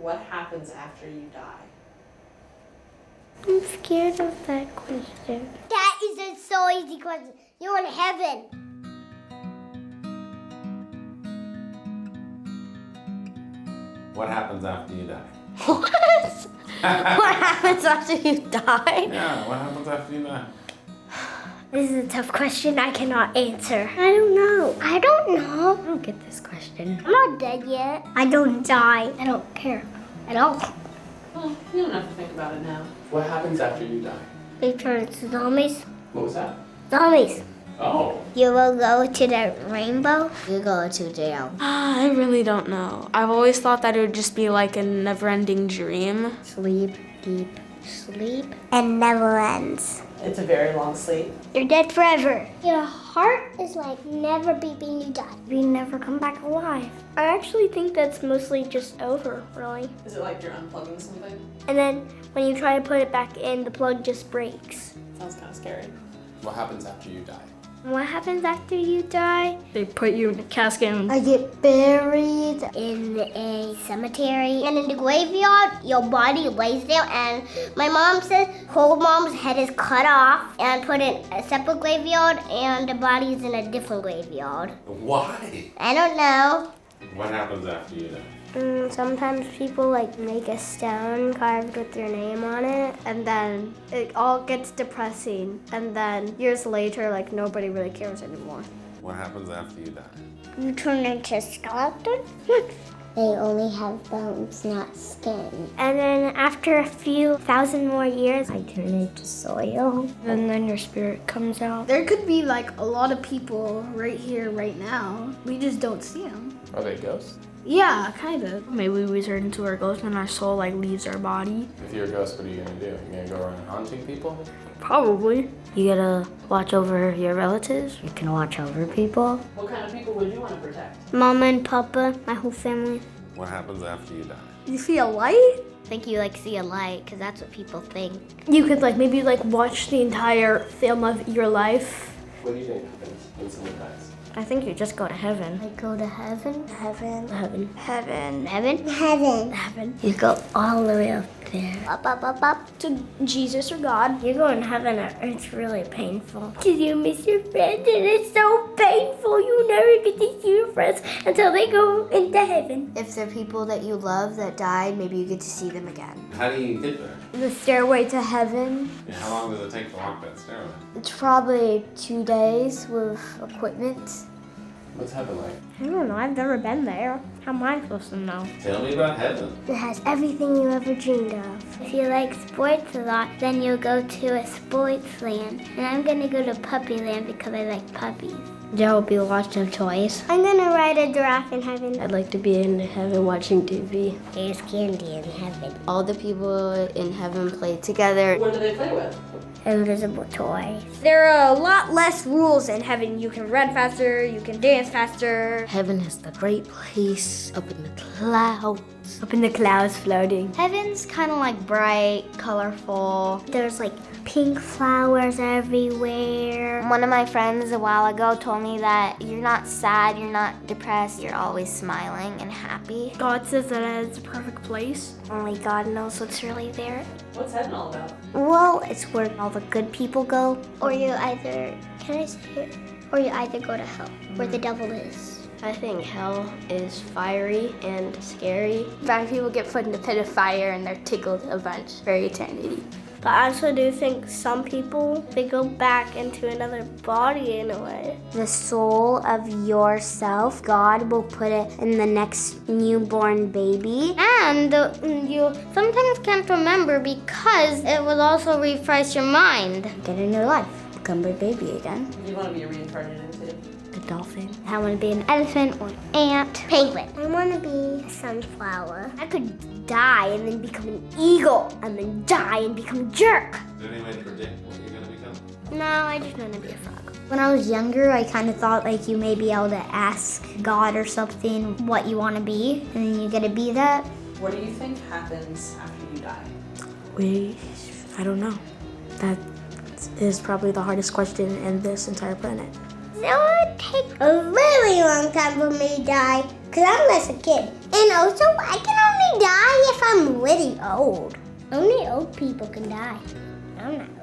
What happens after you die? I'm scared of that question. That is a so easy question. You're in heaven. What happens after you die? What? What happens after you die? Yeah, what happens after you die? This is a tough question I cannot answer. I don't know. I don't get this question. I'm not dead yet. I don't die. I don't care at all. Well, you don't have to think about it now. What happens after you die? They turn into zombies. What was that? Zombies. Oh. You will go to the rainbow. You go to jail. I really don't know. I've always thought that it would just be like a never-ending dream. Sleep, deep sleep. And never ends. It's a very long sleep. You're dead forever. Your heart is like never beeping, you die. You never come back alive. I actually think that's mostly just over, really. Is it like you're unplugging something? And then when you try to put it back in, the plug just breaks. Sounds kind of scary. What happens after you die? What happens after you die? They put you in a casket and I get buried in a cemetery. And in the graveyard, your body lays there. And my mom says her mom's head is cut off and put in a separate graveyard, and the body is in a different graveyard. Why? I don't know. What happens after you die? Sometimes people like make a stone carved with their name on it, and then it all gets depressing, and then years later, like nobody really cares anymore. What happens after you die? You turn into a skeleton? They only have bones, not skin. And then after a few thousand more years, I turn into soil. and then your spirit comes out. There could be like a lot of people right here, right now. We just don't see them. Are they ghosts? Yeah, kind of. Maybe we turn into our ghost and our soul like leaves our body. If you're a ghost, what are you gonna do? You gonna go around haunting people? Probably. You gotta watch over your relatives. You can watch over people. What kind of people would you want to protect? Mama and Papa, my whole family. What happens after you die? You see a light? I think you like see a light, because that's what people think. You could like maybe like watch the entire film of your life. What do you think happens when someone dies? I think you just go to heaven. I go to heaven. Heaven. Heaven. Heaven. Heaven. Heaven. Heaven. You go all the way up there. Up. To Jesus or God. You go in heaven, it's really painful. Because you miss your friends, and it's so painful. You never get to see your friends until they go into heaven. If they're people that you love that died, maybe you get to see them again. How do you get there? The stairway to heaven. Yeah, how long does it take to walk that stairway? It's probably 2 days with equipment. What's heaven like? I don't know, I've never been there. How am I supposed to know? Tell me about heaven. It has everything you ever dreamed of. If you like sports a lot, then you'll go to a sports land. And I'm gonna go to puppy land because I like puppies. There will be lots of toys. I'm gonna ride a giraffe in heaven. I'd like to be in heaven watching TV. There's candy in heaven. All the people in heaven play together. What do they play with? Invisible toys. There are a lot less rules in heaven. You can run faster, you can dance faster. Heaven is the great place up in the clouds. Up in the clouds floating. Heaven's kind of like bright, colorful. There's like pink flowers everywhere. One of my friends a while ago told me that you're not sad, you're not depressed, you're always smiling and happy. God says that it's a perfect place. Only God knows what's really there. What's heaven all about? Well, it's where all the good people go. Or you either, can I say it? Or you either go to hell, where the devil is. I think hell is fiery and scary. Bad people get put in a pit of fire and they're tickled a bunch for eternity. But I also do think some people, they go back into another body in a way. The soul of yourself, God will put it in the next newborn baby. And you sometimes can't remember because it will also refresh your mind. Get a new life, become a baby again. You want to be reincarnated into? A dolphin. I want to be an elephant or an ant. Penguin. I want to be a sunflower. I could die and then become an eagle and then die and become a jerk. Is there any way to predict what you're gonna become? No, I just want to be a frog. When I was younger, I kind of thought like you may be able to ask God or something what you want to be, and then you get to be that. What do you think happens after you die? I don't know. That is probably the hardest question in this entire planet. So it would take a really long time for me to die, because I'm just a kid. And also, I can only die if pretty old. Only old people can die. I'm not